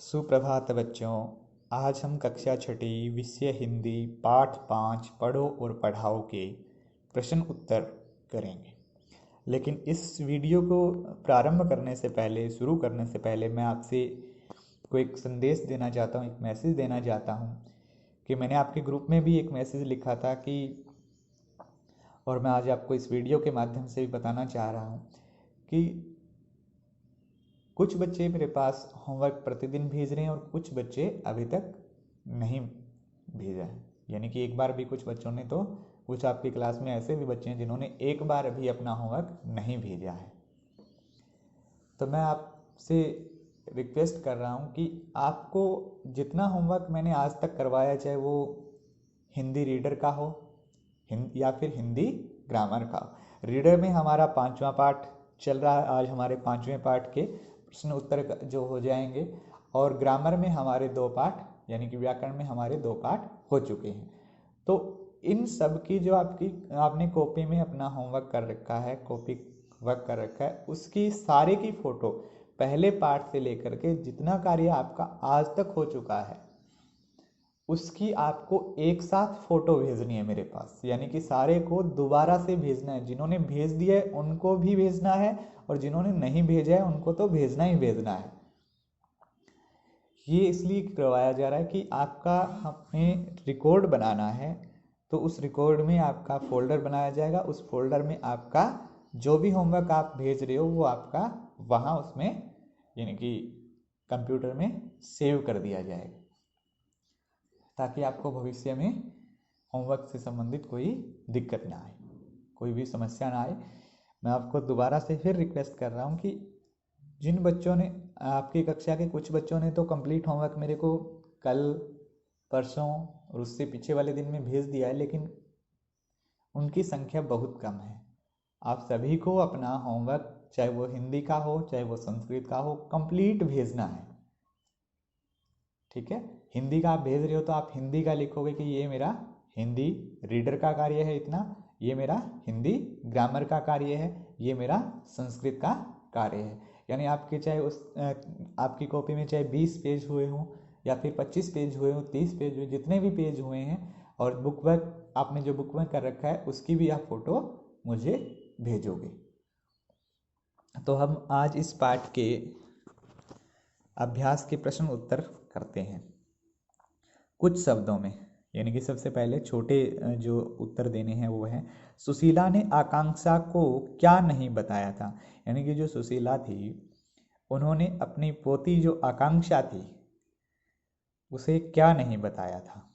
सुप्रभात बच्चों। आज हम कक्षा छठी विषय हिंदी पाठ 5 पढ़ो और पढ़ाओ के प्रश्न उत्तर करेंगे। लेकिन इस वीडियो को प्रारंभ करने से पहले, शुरू करने से पहले मैं आपसे को एक संदेश देना चाहता हूँ, एक मैसेज देना चाहता हूँ कि मैंने आपके ग्रुप में भी एक मैसेज लिखा था कि, और मैं आज आपको इस वीडियो के माध्यम से भी बताना चाह रहा हूँ कि कुछ बच्चे मेरे पास होमवर्क प्रतिदिन भेज रहे हैं और कुछ बच्चे अभी तक नहीं भेजा है। यानी कि एक बार भी कुछ बच्चों ने, तो कुछ आपकी क्लास में ऐसे भी बच्चे हैं जिन्होंने एक बार अभी अपना होमवर्क नहीं भेजा है। तो मैं आपसे रिक्वेस्ट कर रहा हूँ कि आपको जितना होमवर्क मैंने आज तक करवाया, चाहे वो हिंदी रीडर का हो या फिर हिंदी ग्रामर का। रीडर में हमारा 5वां पाठ चल रहा है, आज हमारे 5वें पाठ के प्रश्न उत्तर जो हो जाएंगे, और ग्रामर में हमारे 2 पाठ यानी कि व्याकरण में हमारे 2 पाठ हो चुके हैं। तो इन सब की जो आपने कॉपी में अपना होमवर्क कर रखा है, कॉपी वर्क कर रखा है, उसकी सारे की फोटो पहले पाठ से लेकर के जितना कार्य आपका आज तक हो चुका है उसकी आपको एक साथ फोटो भेजनी है मेरे पास। यानी कि सारे को दोबारा से भेजना है। जिन्होंने भेज दिया है उनको भी भेजना है और जिन्होंने नहीं भेजा है उनको तो भेजना ही भेजना है। ये इसलिए करवाया जा रहा है कि आपका हमें रिकॉर्ड बनाना है, तो उस रिकॉर्ड में आपका फोल्डर बनाया जाएगा। उस फोल्डर में आपका जो भी होमवर्क आप भेज रहे हो वो आपका वहाँ उसमें यानी कि कंप्यूटर में सेव कर दिया जाएगा, ताकि आपको भविष्य में होमवर्क से संबंधित कोई दिक्कत ना आए, कोई भी समस्या ना आए। मैं आपको दोबारा से फिर रिक्वेस्ट कर रहा हूँ कि जिन बच्चों ने, आपकी कक्षा के कुछ बच्चों ने तो कंप्लीट होमवर्क मेरे को कल, परसों और उससे पीछे वाले दिन में भेज दिया है, लेकिन उनकी संख्या बहुत कम है। आप सभी को अपना होमवर्क, चाहे वो हिंदी का हो चाहे वो संस्कृत का हो, कंप्लीट भेजना है। ठीक है, हिंदी का आप भेज रहे हो तो आप हिंदी का लिखोगे कि ये मेरा हिंदी रीडर का कार्य है इतना, ये मेरा हिंदी ग्रामर का कार्य है, ये मेरा संस्कृत का कार्य है। यानी आपके चाहे आपकी कॉपी में चाहे 20 पेज हुए हों या फिर 25 पेज हुए हों, 30 पेज हुए, जितने भी पेज हुए हैं, और बुक वर्क आपने जो बुक वर्क कर रखा है उसकी भी आप फोटो मुझे भेजोगे। तो हम आज इस पाठ के अभ्यास के प्रश्न उत्तर करते हैं कुछ शब्दों में। यानी कि सबसे पहले छोटे जो उत्तर देने हैं वो है, सुशीला ने आकांक्षा को क्या नहीं बताया था। यानी कि जो सुशीला थी उन्होंने अपनी पोती जो आकांक्षा थी उसे क्या नहीं बताया था।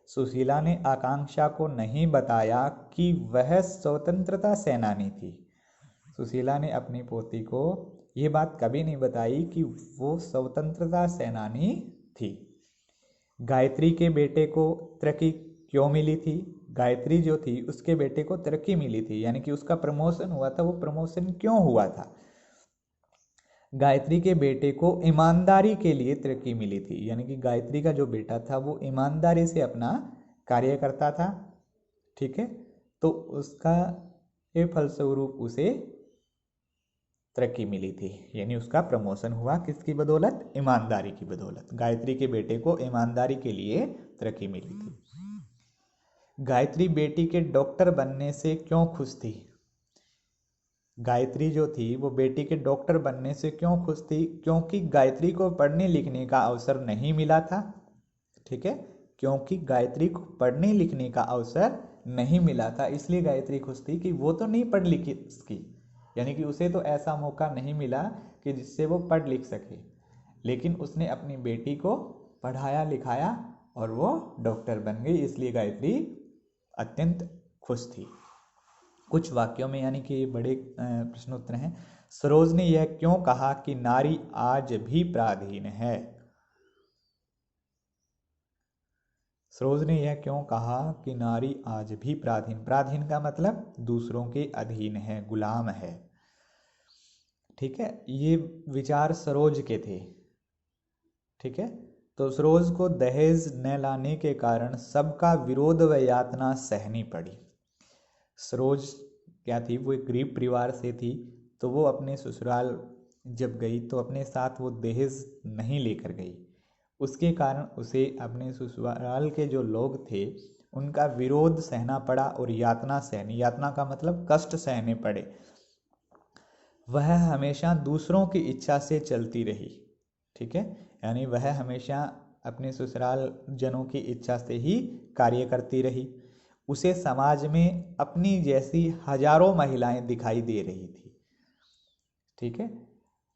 सुशीला ने आकांक्षा को नहीं बताया कि वह स्वतंत्रता सेनानी थी। सुशीला ने अपनी पोती को ये बात कभी नहीं बताई कि वो स्वतंत्रता सेनानी थी। गायत्री के बेटे को तरक्की क्यों मिली थी। गायत्री जो थी उसके बेटे को तरक्की मिली थी, यानी कि उसका प्रमोशन हुआ था। वो प्रमोशन क्यों हुआ था। गायत्री के बेटे को ईमानदारी के लिए तरक्की मिली थी, यानी कि गायत्री का जो बेटा था वो ईमानदारी से अपना कार्य करता था। ठीक है, तो उसका ये फलस्वरूप उसे तरक्की मिली थी, यानी उसका प्रमोशन हुआ किसकी बदौलत, ईमानदारी की बदौलत। गायत्री के बेटे को ईमानदारी के लिए तरक्की मिली थी। गायत्री बेटी के डॉक्टर बनने से क्यों खुश थी। गायत्री जो थी वो बेटी के डॉक्टर बनने से क्यों खुश थी, क्योंकि गायत्री को पढ़ने लिखने का अवसर नहीं मिला था। ठीक है, क्योंकि गायत्री को पढ़ने लिखने का अवसर नहीं मिला था, इसलिए गायत्री खुश थी कि वो तो नहीं पढ़ लिखी उसकी, यानी कि उसे तो ऐसा मौका नहीं मिला कि जिससे वो पढ़ लिख सके, लेकिन उसने अपनी बेटी को पढ़ाया लिखाया और वो डॉक्टर बन गई, इसलिए गायत्री अत्यंत खुश थी। कुछ वाक्यों में, यानी कि बड़े प्रश्न उत्तर हैं। सरोज ने यह क्यों कहा कि नारी आज भी पराधीन है। सरोज ने यह क्यों कहा कि नारी आज भी पराधीन। पराधीन का मतलब दूसरों के अधीन है, गुलाम है। ठीक है, ये विचार सरोज के थे। ठीक है, तो सरोज को दहेज न लाने के कारण सबका विरोध व यातना सहनी पड़ी। सरोज क्या थी, वो एक गरीब परिवार से थी, तो वो अपने ससुराल जब गई तो अपने साथ वो दहेज नहीं लेकर गई, उसके कारण उसे अपने ससुराल के जो लोग थे उनका विरोध सहना पड़ा और यातना सहनी, यातना का मतलब कष्ट सहने पड़े। वह हमेशा दूसरों की इच्छा से चलती रही। ठीक है, यानी वह हमेशा अपने ससुराल जनों की इच्छा से ही कार्य करती रही। उसे समाज में अपनी जैसी हजारों महिलाएं दिखाई दे रही थी। ठीक है,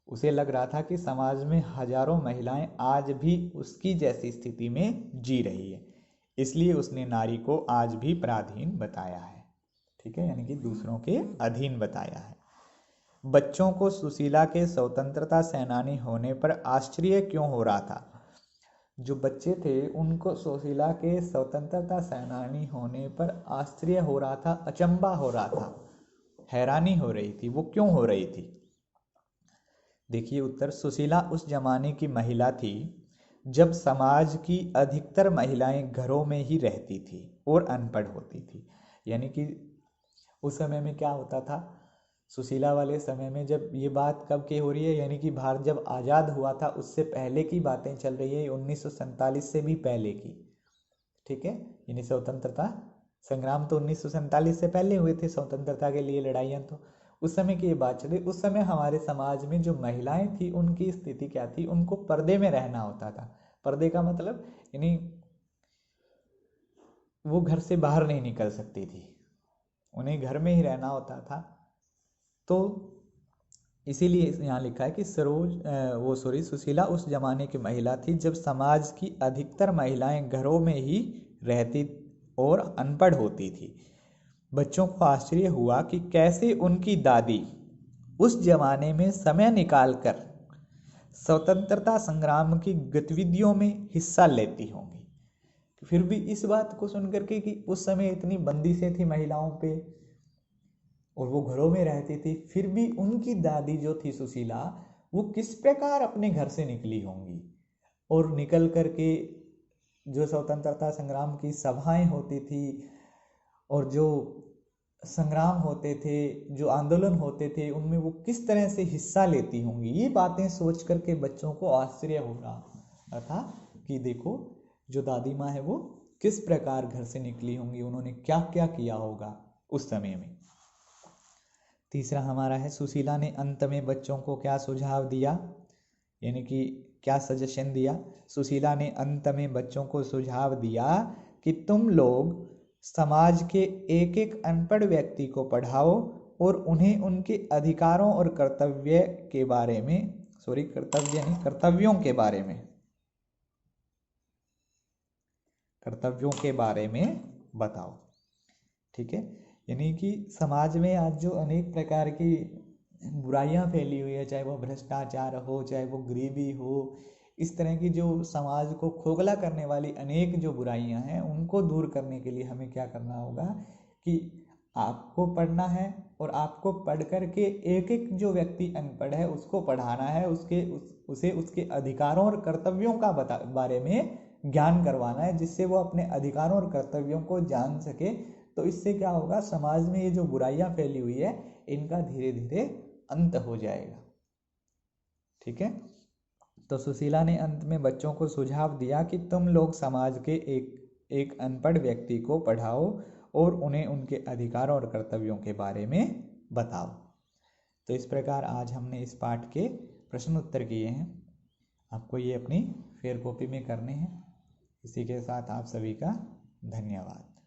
उसे लग रहा था कि समाज में हजारों महिलाएं आज भी उसकी जैसी स्थिति में जी रही है, इसलिए उसने नारी को आज भी पराधीन बताया है। ठीक है, यानी कि दूसरों के अधीन बताया है। बच्चों को सुशीला के स्वतंत्रता सेनानी होने पर आश्चर्य क्यों हो रहा था? जो बच्चे थे उनको सुशीला के स्वतंत्रता सेनानी होने पर आश्चर्य हो रहा था, अचंभा हो रहा था, हैरानी हो रही थी। वो क्यों हो रही थी? देखिए उत्तर, सुशीला उस जमाने की महिला थी जब समाज की अधिकतर महिलाएं घरों में ही रहती थी और अनपढ़ होती थी। यानी कि उस समय में क्या होता था, सुशीला वाले समय में, जब ये बात कब की हो रही है, यानी कि भारत जब आज़ाद हुआ था उससे पहले की बातें चल रही है, 1947 से भी पहले की। ठीक है, यानी स्वतंत्रता संग्राम तो 1947 से पहले हुए थे, स्वतंत्रता के लिए लड़ाइयाँ। तो उस समय की ये बात चली। उस समय हमारे समाज में जो महिलाएं थी उनकी स्थिति क्या थी, उनको पर्दे में रहना होता था। पर्दे का मतलब यानी वो घर से बाहर नहीं निकल सकती थी, उन्हें घर में ही रहना होता था। तो इसीलिए यहाँ लिखा है कि सुशीला उस जमाने की महिला थी जब समाज की अधिकतर महिलाएं घरों में ही रहती और अनपढ़ होती थी। बच्चों को आश्चर्य हुआ कि कैसे उनकी दादी उस जमाने में समय निकालकर स्वतंत्रता संग्राम की गतिविधियों में हिस्सा लेती होंगी। फिर भी इस बात को सुनकर के कि उस समय इतनी बंदिशें थी महिलाओं पे और वो घरों में रहती थी, फिर भी उनकी दादी जो थी सुशीला, वो किस प्रकार अपने घर से निकली होंगी और निकल करके जो स्वतंत्रता संग्राम की सभाएं होती थी और जो संग्राम होते थे, जो आंदोलन होते थे, उनमें वो किस तरह से हिस्सा लेती होंगी। ये बातें सोच करके बच्चों को आश्चर्य हो रहा था कि देखो जो दादी माँ है वो किस प्रकार घर से निकली होंगी, उन्होंने क्या क्या किया होगा उस समय में। तीसरा हमारा है, सुशीला ने अंत में बच्चों को क्या सुझाव दिया, यानी कि क्या सजेशन दिया। सुशीला ने अंत में बच्चों को सुझाव दिया कि तुम लोग समाज के एक एक अनपढ़ व्यक्ति को पढ़ाओ और उन्हें उनके अधिकारों और कर्तव्य के बारे में, कर्तव्यों के बारे में, कर्तव्यों के बारे में बताओ। ठीक है, यानी कि समाज में आज जो अनेक प्रकार की बुराइयां फैली हुई है, चाहे वो भ्रष्टाचार हो, चाहे वो गरीबी हो, इस तरह की जो समाज को खोखला करने वाली अनेक जो बुराइयां हैं उनको दूर करने के लिए हमें क्या करना होगा कि आपको पढ़ना है और आपको पढ़ कर के एक एक जो व्यक्ति अनपढ़ है उसको पढ़ाना है, उसे उसके अधिकारों और कर्तव्यों का बारे में ज्ञान करवाना है, जिससे वो अपने अधिकारों और कर्तव्यों को जान सके। तो इससे क्या होगा, समाज में ये जो बुराइयां फैली हुई है इनका धीरे धीरे अंत हो जाएगा। ठीक है, तो सुशीला ने अंत में बच्चों को सुझाव दिया कि तुम लोग समाज के एक एक अनपढ़ व्यक्ति को पढ़ाओ और उन्हें उनके अधिकारों और कर्तव्यों के बारे में बताओ। तो इस प्रकार आज हमने इस पाठ के प्रश्न उत्तर किए हैं। आपको ये अपनी फेयर कॉपी में करने हैं। इसी के साथ आप सभी का धन्यवाद।